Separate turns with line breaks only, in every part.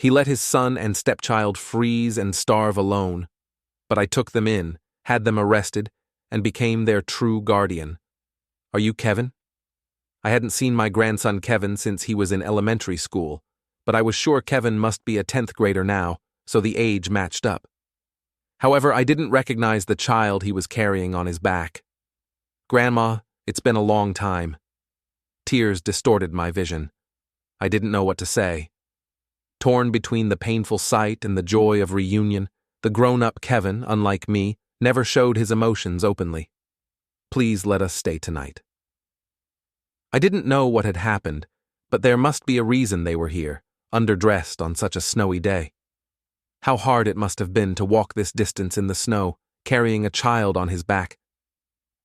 He let his son and stepchild freeze and starve alone. But I took them in, had them arrested, and became their true guardian. Are you Kevin? I hadn't seen my grandson Kevin since he was in elementary school, but I was sure Kevin must be a 10th grader now, so the age matched up. However, I didn't recognize the child he was carrying on his back. Grandma, it's been a long time. Tears distorted my vision. I didn't know what to say. Torn between the painful sight and the joy of reunion, the grown-up Kevin, unlike me, never showed his emotions openly. Please let us stay tonight. I didn't know what had happened, but there must be a reason they were here, underdressed on such a snowy day. How hard it must have been to walk this distance in the snow, carrying a child on his back.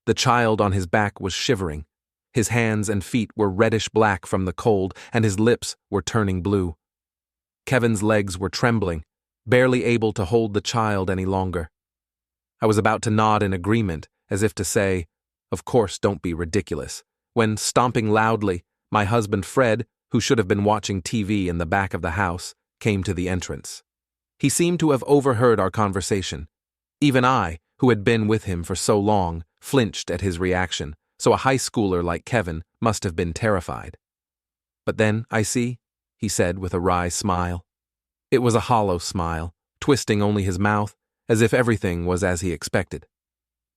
The child on his back was shivering. His hands and feet were reddish-black from the cold, and his lips were turning blue. Kevin's legs were trembling, barely able to hold the child any longer. I was about to nod in agreement, as if to say, "Of course, don't be ridiculous," when, stomping loudly, my husband Fred, who should have been watching TV in the back of the house, came to the entrance. He seemed to have overheard our conversation. Even I, who had been with him for so long, flinched at his reaction, so a high schooler like Kevin must have been terrified. "But then, I see," he said with a wry smile. It was a hollow smile, twisting only his mouth, as if everything was as he expected.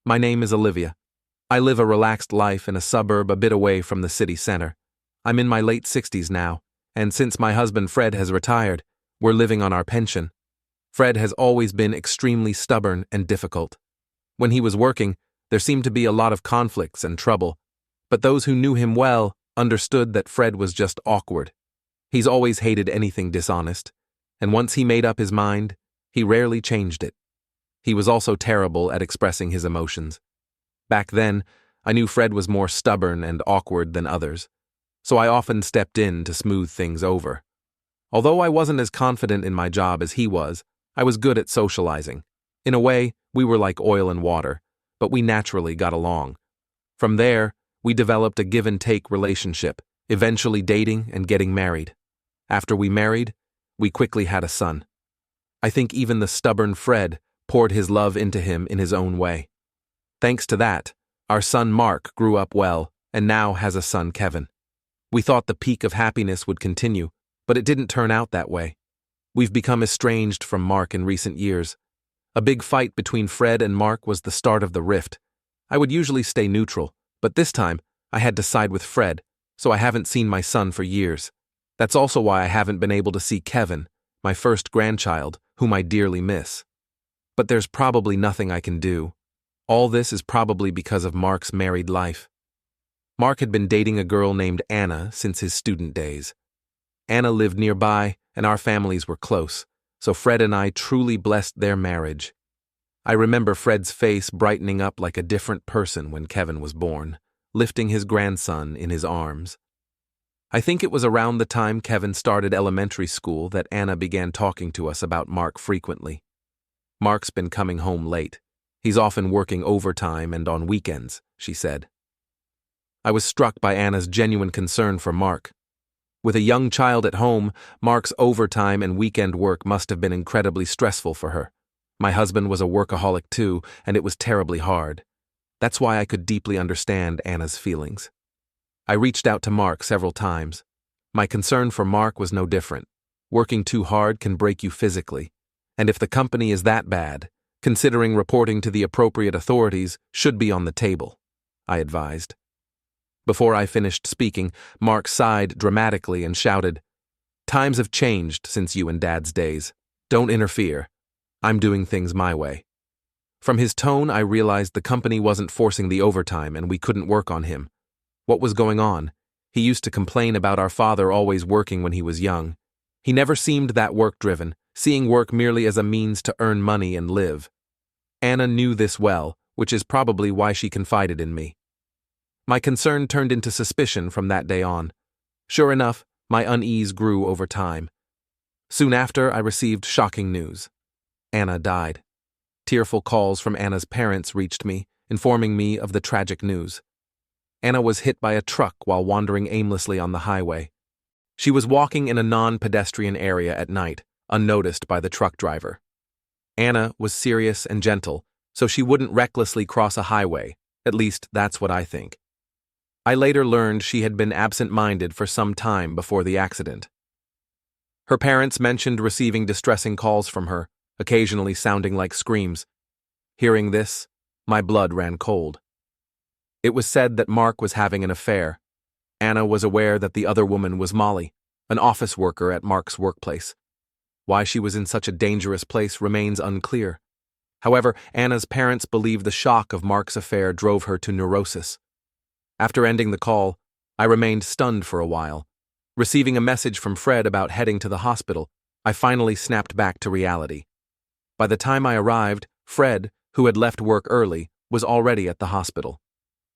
"My name is Olivia. I live a relaxed life in a suburb a bit away from the city center. I'm in my late 60s now, and since my husband Fred has retired, we're living on our pension. Fred has always been extremely stubborn and difficult. When he was working, there seemed to be a lot of conflicts and trouble, but those who knew him well understood that Fred was just awkward. He's always hated anything dishonest, and once he made up his mind, he rarely changed it. He was also terrible at expressing his emotions. Back then, I knew Fred was more stubborn and awkward than others, so I often stepped in to smooth things over. Although I wasn't as confident in my job as he was, I was good at socializing. In a way, we were like oil and water, but we naturally got along. From there, we developed a give-and-take relationship, eventually dating and getting married. After we married, we quickly had a son. I think even the stubborn Fred poured his love into him in his own way. Thanks to that, our son Mark grew up well and now has a son Kevin. We thought the peak of happiness would continue, but it didn't turn out that way. We've become estranged from Mark in recent years. A big fight between Fred and Mark was the start of the rift. I would usually stay neutral, but this time I had to side with Fred, so I haven't seen my son for years. That's also why I haven't been able to see Kevin, my first grandchild, whom I dearly miss. But there's probably nothing I can do. All this is probably because of Mark's married life. Mark had been dating a girl named Anna since his student days. Anna lived nearby, and our families were close, so Fred and I truly blessed their marriage. I remember Fred's face brightening up like a different person when Kevin was born, lifting his grandson in his arms. I think it was around the time Kevin started elementary school that Anna began talking to us about Mark frequently. "Mark's been coming home late. He's often working overtime and on weekends," she said. I was struck by Anna's genuine concern for Mark. With a young child at home, Mark's overtime and weekend work must have been incredibly stressful for her. My husband was a workaholic too, and it was terribly hard. That's why I could deeply understand Anna's feelings. I reached out to Mark several times. My concern for Mark was no different. Working too hard can break you physically, and if the company is that bad, considering reporting to the appropriate authorities should be on the table, I advised. Before I finished speaking, Mark sighed dramatically and shouted, "Times have changed since you and Dad's days. Don't interfere. I'm doing things my way." From his tone, I realized the company wasn't forcing the overtime and we couldn't work on him. What was going on? He used to complain about our father always working when he was young. He never seemed that work-driven, seeing work merely as a means to earn money and live. Anna knew this well, which is probably why she confided in me. My concern turned into suspicion from that day on. Sure enough, my unease grew over time. Soon after, I received shocking news. Anna died. Tearful calls from Anna's parents reached me, informing me of the tragic news. Anna was hit by a truck while wandering aimlessly on the highway. She was walking in a non-pedestrian area at night, unnoticed by the truck driver. Anna was serious and gentle, so she wouldn't recklessly cross a highway, at least that's what I think. I later learned she had been absent-minded for some time before the accident. Her parents mentioned receiving distressing calls from her, occasionally sounding like screams. Hearing this, my blood ran cold. It was said that Mark was having an affair. Anna was aware that the other woman was Molly, an office worker at Mark's workplace. Why she was in such a dangerous place remains unclear. However, Anna's parents believe the shock of Mark's affair drove her to neurosis. After ending the call, I remained stunned for a while. Receiving a message from Fred about heading to the hospital, I finally snapped back to reality. By the time I arrived, Fred, who had left work early, was already at the hospital.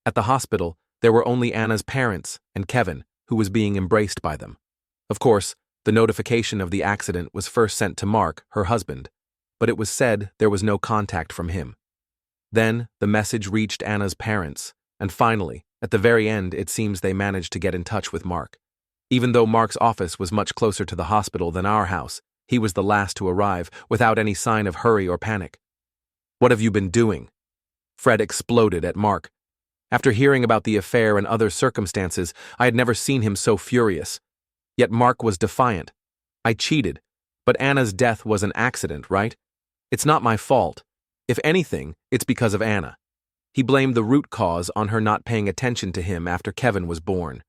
At the hospital, there were only Anna's parents and Kevin, who was being embraced by them. Of course, the notification of the accident was first sent to Mark, her husband, but it was said there was no contact from him. Then, the message reached Anna's parents, and finally, at the very end, it seems they managed to get in touch with Mark. Even though Mark's office was much closer to the hospital than our house, he was the last to arrive, without any sign of hurry or panic. "What have you been doing?" Fred exploded at Mark. After hearing about the affair and other circumstances, I had never seen him so furious. Yet Mark was defiant. "I cheated, but Anna's death was an accident, right? It's not my fault. If anything, it's because of Anna." He blamed the root cause on her not paying attention to him after Kevin was born.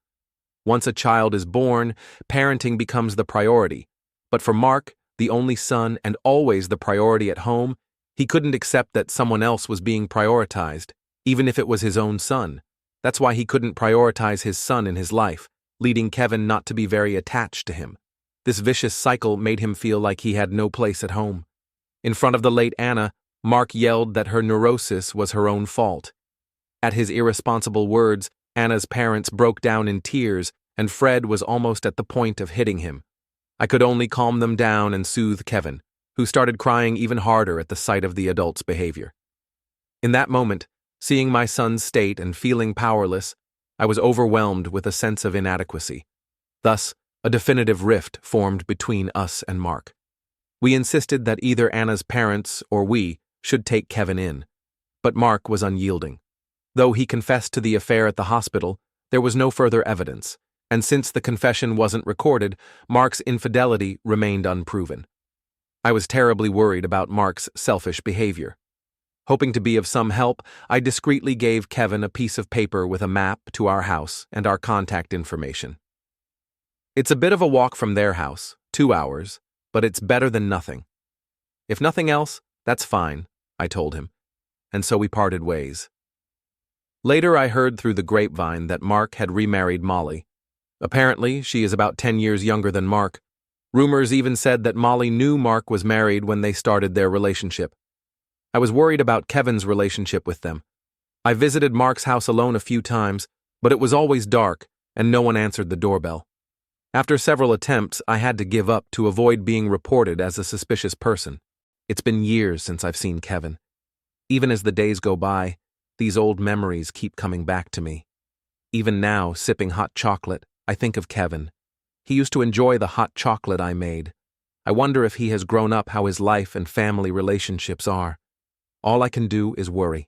Once a child is born, parenting becomes the priority. But for Mark, the only son and always the priority at home, he couldn't accept that someone else was being prioritized, even if it was his own son. That's why he couldn't prioritize his son in his life, leading Kevin not to be very attached to him. This vicious cycle made him feel like he had no place at home. In front of the late Anna, Mark yelled that her neurosis was her own fault. At his irresponsible words, Anna's parents broke down in tears, and Fred was almost at the point of hitting him. I could only calm them down and soothe Kevin, who started crying even harder at the sight of the adult's behavior. In that moment, seeing my son's state and feeling powerless, I was overwhelmed with a sense of inadequacy. Thus, a definitive rift formed between us and Mark. We insisted that either Anna's parents or we should take Kevin in, but Mark was unyielding. Though he confessed to the affair at the hospital, there was no further evidence, and since the confession wasn't recorded, Mark's infidelity remained unproven. I was terribly worried about Mark's selfish behavior. Hoping to be of some help, I discreetly gave Kevin a piece of paper with a map to our house and our contact information. "It's a bit of a walk from their house, 2 hours, but it's better than nothing. If nothing else, that's fine," I told him, and so we parted ways. Later I heard through the grapevine that Mark had remarried Molly. Apparently, she is about 10 years younger than Mark. Rumors even said that Molly knew Mark was married when they started their relationship. I was worried about Kevin's relationship with them. I visited Mark's house alone a few times, but it was always dark, and no one answered the doorbell. After several attempts, I had to give up to avoid being reported as a suspicious person. It's been years since I've seen Kevin. Even as the days go by, these old memories keep coming back to me. Even now, sipping hot chocolate, I think of Kevin. He used to enjoy the hot chocolate I made. I wonder if he has grown up, how his life and family relationships are. All I can do is worry.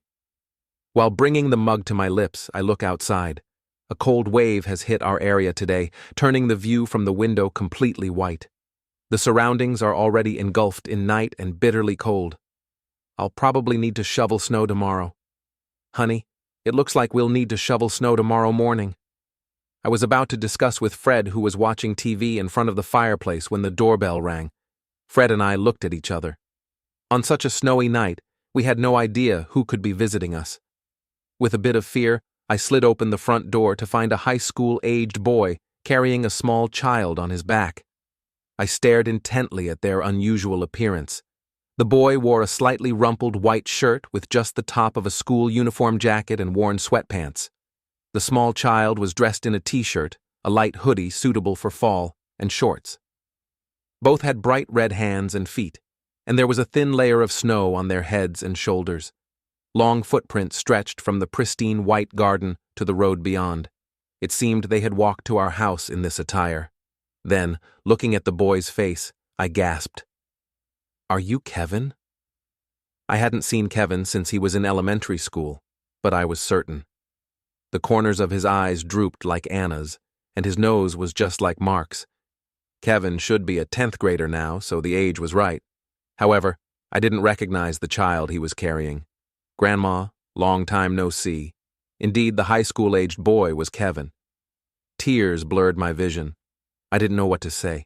While bringing the mug to my lips, I look outside. A cold wave has hit our area today, turning the view from the window completely white. The surroundings are already engulfed in night and bitterly cold. I'll probably need to shovel snow tomorrow. Honey, it looks like we'll need to shovel snow tomorrow morning. I was about to discuss with Fred, who was watching TV in front of the fireplace, when the doorbell rang. Fred and I looked at each other. On such a snowy night, we had no idea who could be visiting us. With a bit of fear, I slid open the front door to find a high school-aged boy carrying a small child on his back. I stared intently at their unusual appearance. The boy wore a slightly rumpled white shirt with just the top of a school uniform jacket and worn sweatpants. The small child was dressed in a t-shirt, a light hoodie suitable for fall, and shorts. Both had bright red hands and feet, and there was a thin layer of snow on their heads and shoulders. Long footprints stretched from the pristine white garden to the road beyond. It seemed they had walked to our house in this attire. Then, looking at the boy's face, I gasped. Are you Kevin? I hadn't seen Kevin since he was in elementary school, but I was certain. The corners of his eyes drooped like Anna's, and his nose was just like Mark's. Kevin should be a 10th grader now, so the age was right. However, I didn't recognize the child he was carrying. Grandma, long time no see. Indeed, the high school-aged boy was Kevin. Tears blurred my vision. I didn't know what to say.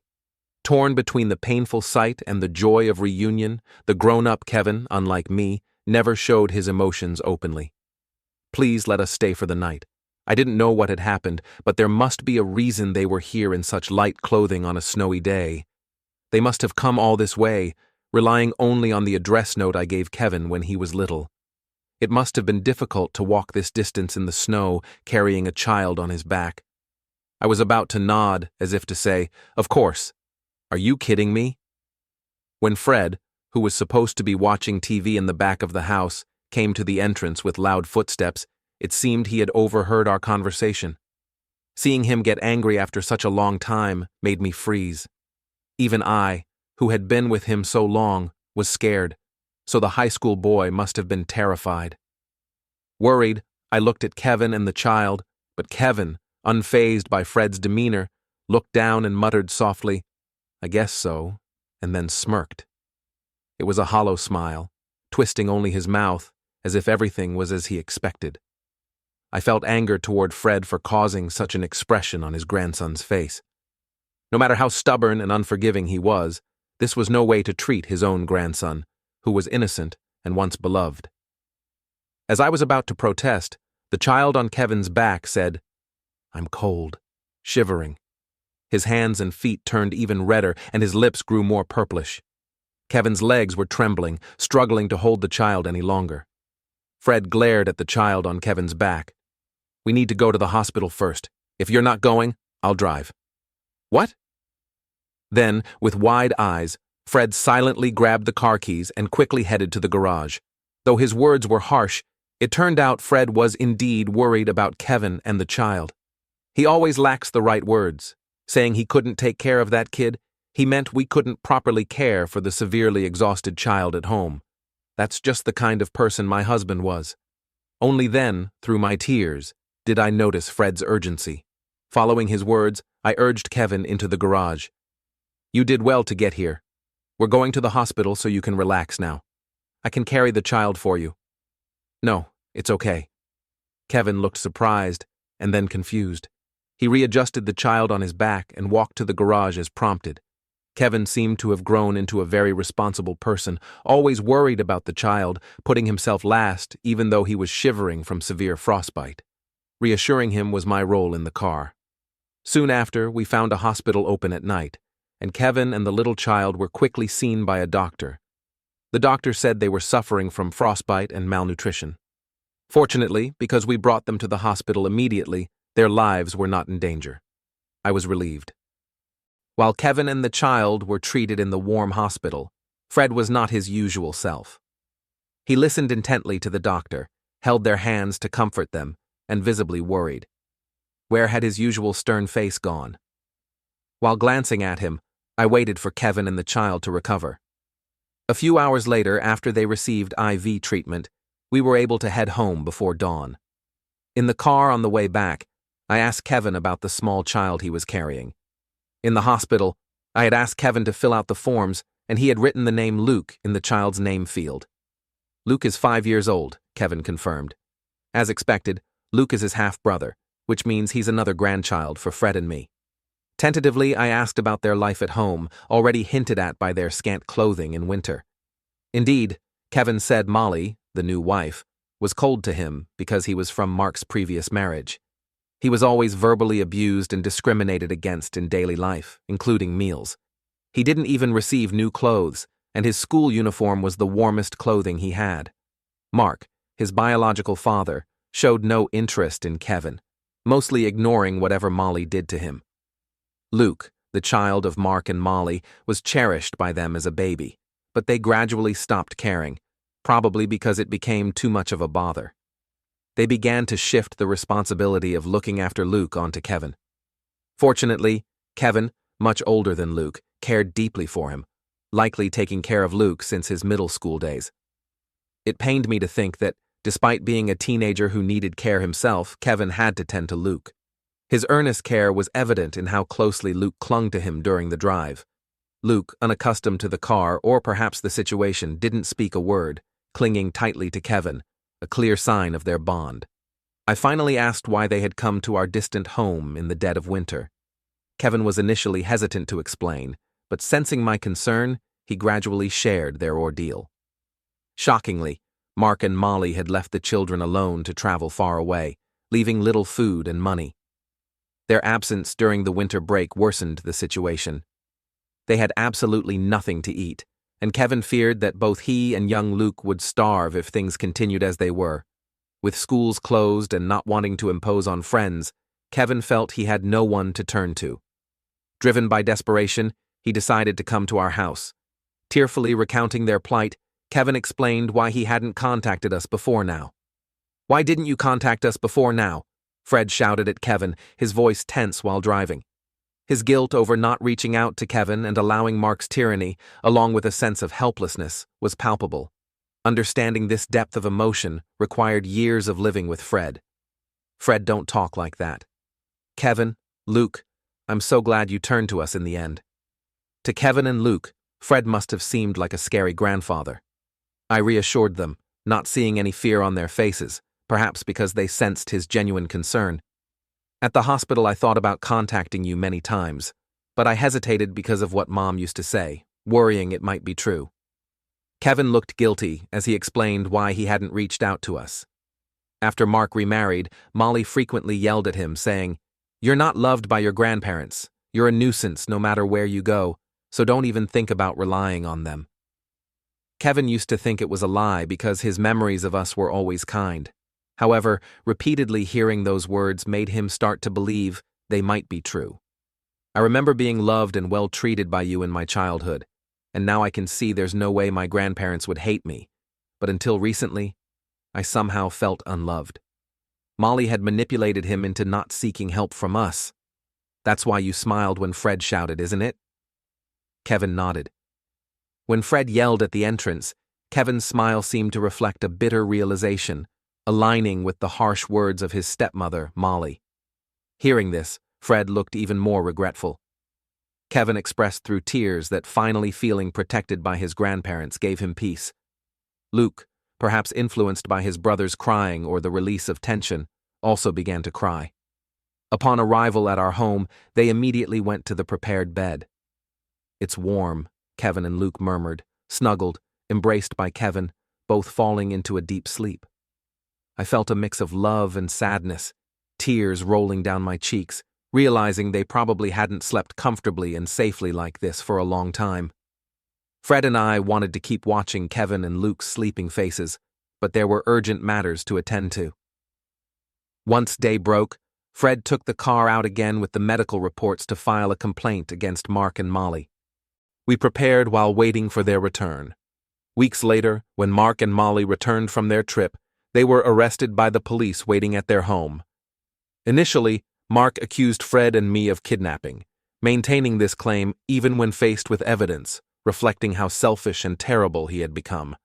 Torn between the painful sight and the joy of reunion, the grown-up Kevin, unlike me, never showed his emotions openly. Please let us stay for the night. I didn't know what had happened, but there must be a reason they were here in such light clothing on a snowy day. They must have come all this way, relying only on the address note I gave Kevin when he was little. It must have been difficult to walk this distance in the snow, carrying a child on his back. I was about to nod, as if to say, "Of course. Are you kidding me?" When Fred, who was supposed to be watching TV in the back of the house, came to the entrance with loud footsteps, it seemed he had overheard our conversation. Seeing him get angry after such a long time made me freeze. Even I, who had been with him so long, was scared, so the high school boy must have been terrified. Worried, I looked at Kevin and the child, but Kevin, unfazed by Fred's demeanor, looked down and muttered softly, "I guess so," and then smirked. It was a hollow smile, twisting only his mouth, as if everything was as he expected. I felt anger toward Fred for causing such an expression on his grandson's face. No matter how stubborn and unforgiving he was, this was no way to treat his own grandson, who was innocent and once beloved. As I was about to protest, the child on Kevin's back said, "I'm cold," shivering. His hands and feet turned even redder, and his lips grew more purplish. Kevin's legs were trembling, struggling to hold the child any longer. Fred glared at the child on Kevin's back. "We need to go to the hospital first. If you're not going, I'll drive." "What?" Then, with wide eyes, Fred silently grabbed the car keys and quickly headed to the garage. Though his words were harsh, it turned out Fred was indeed worried about Kevin and the child. He always lacks the right words. Saying he couldn't take care of that kid, he meant we couldn't properly care for the severely exhausted child at home. That's just the kind of person my husband was. Only then, through my tears, did I notice Fred's urgency. Following his words, I urged Kevin into the garage. "You did well to get here. We're going to the hospital so you can relax now. I can carry the child for you." "No, it's okay." Kevin looked surprised and then confused. He readjusted the child on his back and walked to the garage as prompted. Kevin seemed to have grown into a very responsible person, always worried about the child, putting himself last even though he was shivering from severe frostbite. Reassuring him was my role in the car. Soon after, we found a hospital open at night, and Kevin and the little child were quickly seen by a doctor. The doctor said they were suffering from frostbite and malnutrition. Fortunately, because we brought them to the hospital immediately, their lives were not in danger. I was relieved. While Kevin and the child were treated in the warm hospital, Fred was not his usual self. He listened intently to the doctor, held their hands to comfort them, and visibly worried. Where had his usual stern face gone? While glancing at him, I waited for Kevin and the child to recover. A few hours later, after they received IV treatment, we were able to head home before dawn. In the car on the way back, I asked Kevin about the small child he was carrying. In the hospital, I had asked Kevin to fill out the forms, and he had written the name Luke in the child's name field. "Luke is 5 years old," Kevin confirmed. As expected, Luke is his half-brother, which means he's another grandchild for Fred and me. Tentatively, I asked about their life at home, already hinted at by their scant clothing in winter. Indeed, Kevin said Molly, the new wife, was cold to him because he was from Mark's previous marriage. He was always verbally abused and discriminated against in daily life, including meals. He didn't even receive new clothes, and his school uniform was the warmest clothing he had. Mark, his biological father, showed no interest in Kevin, mostly ignoring whatever Molly did to him. Luke, the child of Mark and Molly, was cherished by them as a baby, but they gradually stopped caring, probably because it became too much of a bother. They began to shift the responsibility of looking after Luke onto Kevin. Fortunately, Kevin, much older than Luke, cared deeply for him, likely taking care of Luke since his middle school days. It pained me to think that, despite being a teenager who needed care himself, Kevin had to tend to Luke. His earnest care was evident in how closely Luke clung to him during the drive. Luke, unaccustomed to the car or perhaps the situation, didn't speak a word, clinging tightly to Kevin, a clear sign of their bond. I finally asked why they had come to our distant home in the dead of winter. Kevin was initially hesitant to explain, but sensing my concern, he gradually shared their ordeal. Shockingly, Mark and Molly had left the children alone to travel far away, leaving little food and money. Their absence during the winter break worsened the situation. They had absolutely nothing to eat, and Kevin feared that both he and young Luke would starve if things continued as they were. With schools closed and not wanting to impose on friends, Kevin felt he had no one to turn to. Driven by desperation, he decided to come to our house. Tearfully recounting their plight, Kevin explained why he hadn't contacted us before now. "Why didn't you contact us before now?" Fred shouted at Kevin, his voice tense while driving. His guilt over not reaching out to Kevin and allowing Mark's tyranny, along with a sense of helplessness, was palpable. Understanding this depth of emotion required years of living with Fred. "Fred, don't talk like that." "Kevin, Luke, I'm so glad you turned to us in the end." To Kevin and Luke, Fred must have seemed like a scary grandfather. I reassured them, not seeing any fear on their faces, perhaps because they sensed his genuine concern. "At the hospital I thought about contacting you many times, but I hesitated because of what Mom used to say, worrying it might be true." Kevin looked guilty as he explained why he hadn't reached out to us. After Mark remarried, Molly frequently yelled at him, saying, "You're not loved by your grandparents. You're a nuisance no matter where you go, so don't even think about relying on them." Kevin used to think it was a lie because his memories of us were always kind. However, repeatedly hearing those words made him start to believe they might be true. "I remember being loved and well treated by you in my childhood, and now I can see there's no way my grandparents would hate me, but until recently, I somehow felt unloved. Molly had manipulated him into not seeking help from us. That's why you smiled when Fred shouted, isn't it?" Kevin nodded. When Fred yelled at the entrance, Kevin's smile seemed to reflect a bitter realization, aligning with the harsh words of his stepmother, Molly. Hearing this, Fred looked even more regretful. Kevin expressed through tears that finally feeling protected by his grandparents gave him peace. Luke, perhaps influenced by his brother's crying or the release of tension, also began to cry. Upon arrival at our home, they immediately went to the prepared bed. "It's warm," Kevin and Luke murmured, snuggled, embraced by Kevin, both falling into a deep sleep. I felt a mix of love and sadness, tears rolling down my cheeks, realizing they probably hadn't slept comfortably and safely like this for a long time. Fred and I wanted to keep watching Kevin and Luke's sleeping faces, but there were urgent matters to attend to. Once day broke, Fred took the car out again with the medical reports to file a complaint against Mark and Molly. We prepared while waiting for their return. Weeks later, when Mark and Molly returned from their trip, they were arrested by the police waiting at their home. Initially, Mark accused Fred and me of kidnapping, maintaining this claim even when faced with evidence, reflecting how selfish and terrible he had become.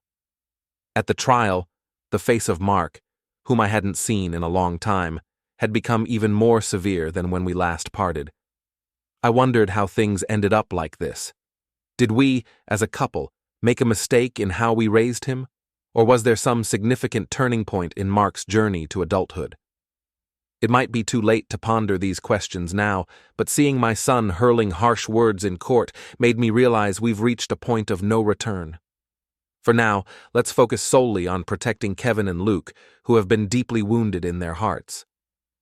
At the trial, the face of Mark, whom I hadn't seen in a long time, had become even more severe than when we last parted. I wondered how things ended up like this. Did we, as a couple, make a mistake in how we raised him? Or was there some significant turning point in Mark's journey to adulthood? It might be too late to ponder these questions now, but seeing my son hurling harsh words in court made me realize we've reached a point of no return. For now, let's focus solely on protecting Kevin and Luke, who have been deeply wounded in their hearts.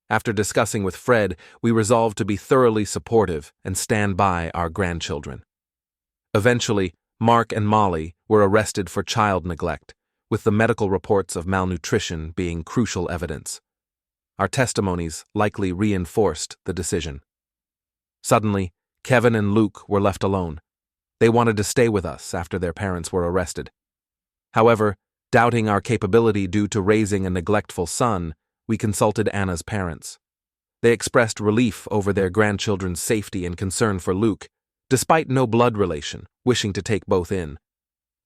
After discussing with Fred, we resolved to be thoroughly supportive and stand by our grandchildren. Eventually, Mark and Molly were arrested for child neglect, with the medical reports of malnutrition being crucial evidence. Our testimonies likely reinforced the decision. Suddenly, Kevin and Luke were left alone. They wanted to stay with us after their parents were arrested. However, doubting our capability due to raising a neglectful son, we consulted Anna's parents. They expressed relief over their grandchildren's safety and concern for Luke, despite no blood relation, wishing to take both in.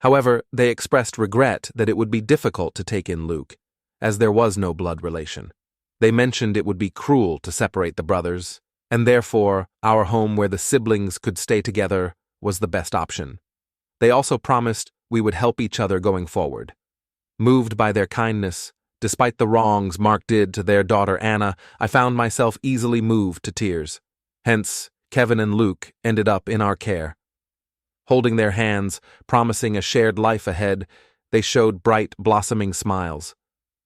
However, they expressed regret that it would be difficult to take in Luke, as there was no blood relation. They mentioned it would be cruel to separate the brothers, and therefore our home where the siblings could stay together was the best option. They also promised we would help each other going forward. Moved by their kindness, despite the wrongs Mark did to their daughter Anna, I found myself easily moved to tears. Hence, Kevin and Luke ended up in our care. Holding their hands, promising a shared life ahead, they showed bright, blossoming smiles.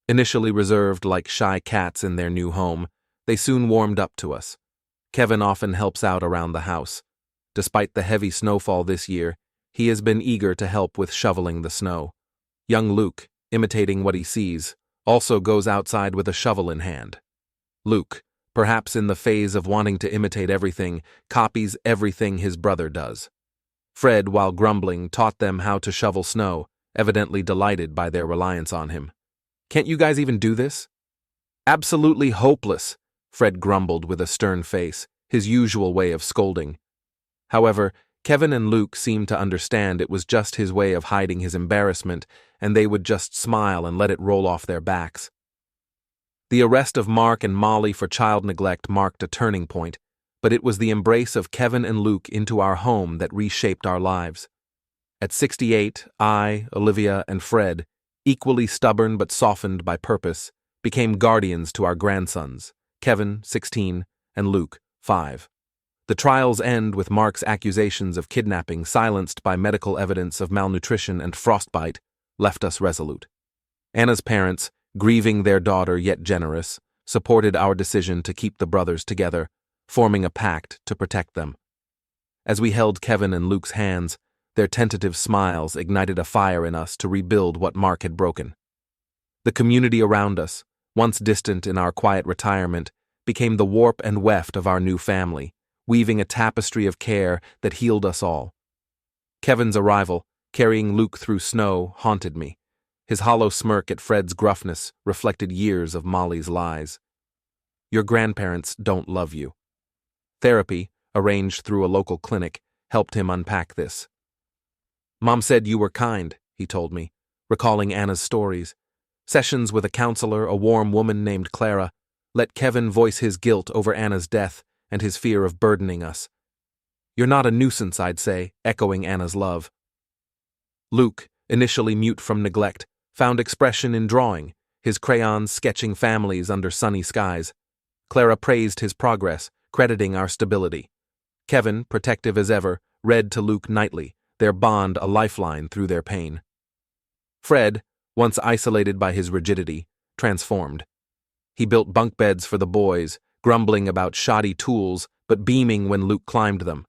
Initially reserved like shy cats in their new home, they soon warmed up to us. Kevin often helps out around the house. Despite the heavy snowfall this year, he has been eager to help with shoveling the snow. Young Luke, imitating what he sees, also goes outside with a shovel in hand. Luke, perhaps in the phase of wanting to imitate everything, copies everything his brother does. Fred, while grumbling, taught them how to shovel snow, evidently delighted by their reliance on him. "Can't you guys even do this?" "Absolutely hopeless," Fred grumbled with a stern face, his usual way of scolding. However, Kevin and Luke seemed to understand it was just his way of hiding his embarrassment, and they would just smile and let it roll off their backs. The arrest of Mark and Molly for child neglect marked a turning point, but it was the embrace of Kevin and Luke into our home that reshaped our lives. At 68, I, Olivia, and Fred, equally stubborn but softened by purpose, became guardians to our grandsons, Kevin, 16, and Luke, 5. The trials end with Mark's accusations of kidnapping silenced by medical evidence of malnutrition and frostbite, left us resolute. Anna's parents, grieving their daughter yet generous, supported our decision to keep the brothers together, forming a pact to protect them. As we held Kevin and Luke's hands, their tentative smiles ignited a fire in us to rebuild what Mark had broken. The community around us, once distant in our quiet retirement, became the warp and weft of our new family, weaving a tapestry of care that healed us all. Kevin's arrival, carrying Luke through snow, haunted me. His hollow smirk at Fred's gruffness reflected years of Molly's lies. "Your grandparents don't love you." Therapy, arranged through a local clinic, helped him unpack this. "Mom said you were kind," he told me, recalling Anna's stories. Sessions with a counselor, a warm woman named Clara, let Kevin voice his guilt over Anna's death and his fear of burdening us. "You're not a nuisance, I'd say," echoing Anna's love. Luke, initially mute from neglect, found expression in drawing, his crayons sketching families under sunny skies. Clara praised his progress, crediting our stability. Kevin, protective as ever, read to Luke nightly, their bond a lifeline through their pain. Fred, once isolated by his rigidity, transformed. He built bunk beds for the boys, grumbling about shoddy tools but beaming when Luke climbed them.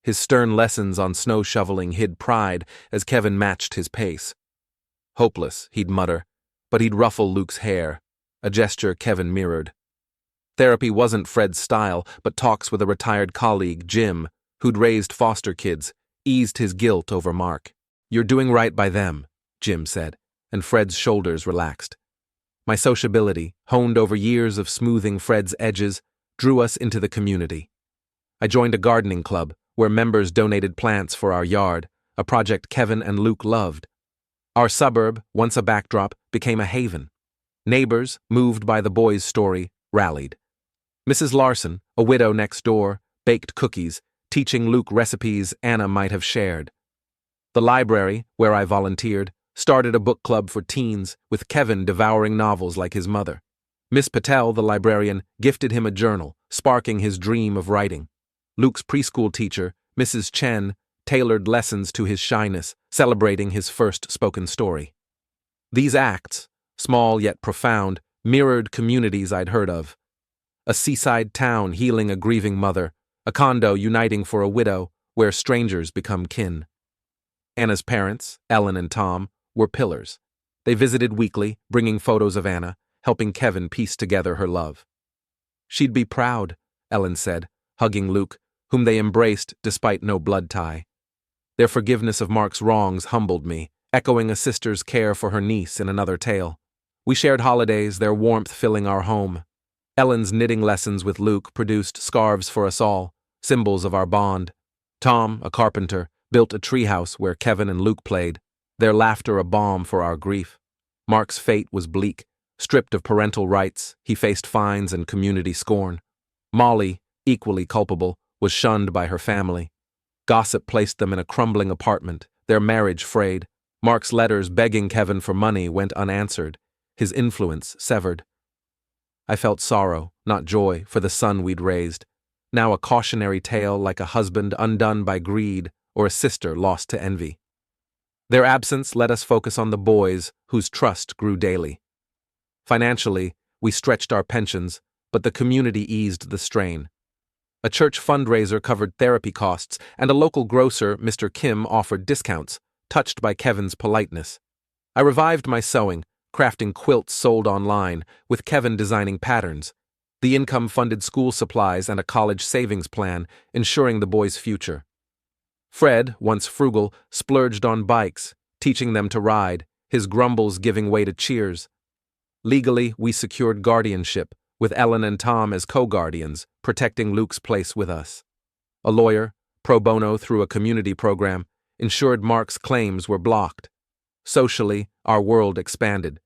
His stern lessons on snow shoveling hid pride as Kevin matched his pace. "Hopeless," he'd mutter, but he'd ruffle Luke's hair, a gesture Kevin mirrored. Therapy wasn't Fred's style, but talks with a retired colleague, Jim, who'd raised foster kids, eased his guilt over Mark. "You're doing right by them," Jim said, and Fred's shoulders relaxed. My sociability, honed over years of smoothing Fred's edges, drew us into the community. I joined a gardening club, where members donated plants for our yard, a project Kevin and Luke loved. Our suburb, once a backdrop, became a haven. Neighbors, moved by the boys' story, rallied. Mrs. Larson, a widow next door, baked cookies, teaching Luke recipes Anna might have shared. The library, where I volunteered, started a book club for teens, with Kevin devouring novels like his mother. Miss Patel, the librarian, gifted him a journal, sparking his dream of writing. Luke's preschool teacher, Mrs. Chen, tailored lessons to his shyness, celebrating his first spoken story. These acts, small yet profound, mirrored communities I'd heard of. A seaside town healing a grieving mother, a condo uniting for a widow, where strangers become kin. Anna's parents, Ellen and Tom, were pillars. They visited weekly, bringing photos of Anna, helping Kevin piece together her love. "She'd be proud," Ellen said, hugging Luke, whom they embraced despite no blood tie. Their forgiveness of Mark's wrongs humbled me, echoing a sister's care for her niece in another tale. We shared holidays, their warmth filling our home. Ellen's knitting lessons with Luke produced scarves for us all, symbols of our bond. Tom, a carpenter, built a treehouse where Kevin and Luke played, their laughter a balm for our grief. Mark's fate was bleak. Stripped of parental rights, he faced fines and community scorn. Molly, equally culpable, was shunned by her family. Gossip placed them in a crumbling apartment, their marriage frayed. Mark's letters begging Kevin for money went unanswered, his influence severed. I felt sorrow, not joy, for the son we'd raised. Now a cautionary tale like a husband undone by greed or a sister lost to envy. Their absence let us focus on the boys, whose trust grew daily. Financially, we stretched our pensions, but the community eased the strain. A church fundraiser covered therapy costs, and a local grocer, Mr. Kim, offered discounts, touched by Kevin's politeness. I revived my sewing, crafting quilts sold online, with Kevin designing patterns. The income funded school supplies and a college savings plan, ensuring the boys' future. Fred, once frugal, splurged on bikes, teaching them to ride, his grumbles giving way to cheers. Legally, we secured guardianship, with Ellen and Tom as co-guardians, protecting Luke's place with us. A lawyer, pro bono through a community program, ensured Mark's claims were blocked. Socially, our world expanded.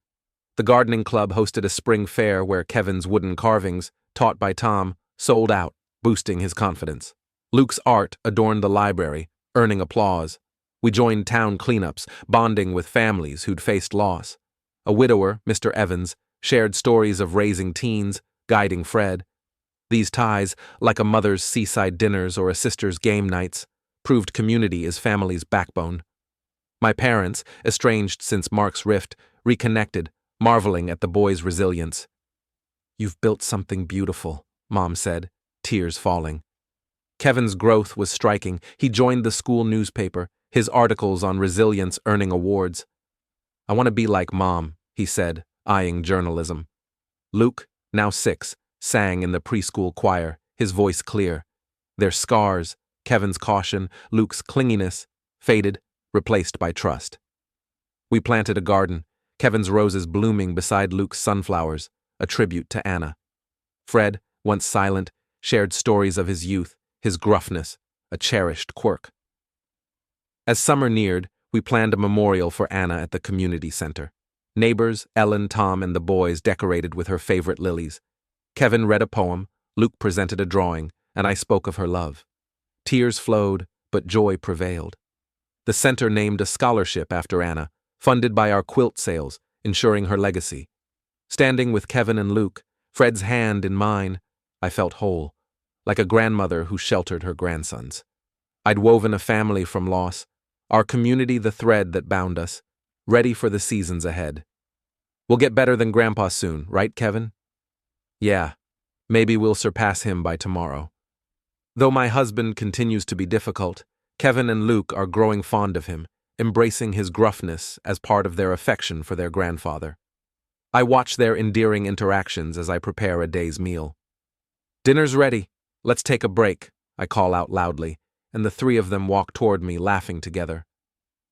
The gardening club hosted a spring fair where Kevin's wooden carvings, taught by Tom, sold out, boosting his confidence. Luke's art adorned the library, earning applause. We joined town cleanups, bonding with families who'd faced loss. A widower, Mr. Evans, shared stories of raising teens, guiding Fred. These ties, like a mother's seaside dinners or a sister's game nights, proved community as family's backbone. My parents, estranged since Mark's rift, reconnected, marveling at the boy's resilience. "You've built something beautiful," Mom said, tears falling. Kevin's growth was striking. He joined the school newspaper, his articles on resilience earning awards. "I want to be like Mom," he said, eyeing journalism. Luke, now 6, sang in the preschool choir, his voice clear. Their scars, Kevin's caution, Luke's clinginess, faded, replaced by trust. We planted a garden, Kevin's roses blooming beside Luke's sunflowers, a tribute to Anna. Fred, once silent, shared stories of his youth, his gruffness, a cherished quirk. As summer neared, we planned a memorial for Anna at the community center. Neighbors, Ellen, Tom, and the boys decorated with her favorite lilies. Kevin read a poem, Luke presented a drawing, and I spoke of her love. Tears flowed, but joy prevailed. The center named a scholarship after Anna, funded by our quilt sales, ensuring her legacy. Standing with Kevin and Luke, Fred's hand in mine, I felt whole, like a grandmother who sheltered her grandsons. I'd woven a family from loss, our community the thread that bound us, ready for the seasons ahead. We'll get better than Grandpa soon, right, Kevin? Yeah, maybe we'll surpass him by tomorrow. Though my husband continues to be difficult, Kevin and Luke are growing fond of him, embracing his gruffness as part of their affection for their grandfather. I watch their endearing interactions as I prepare a day's meal. "Dinner's ready. Let's take a break," I call out loudly, and the three of them walk toward me, laughing together.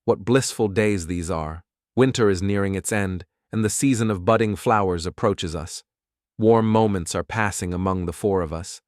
What blissful days these are. Winter is nearing its end, and the season of budding flowers approaches us. Warm moments are passing among the four of us.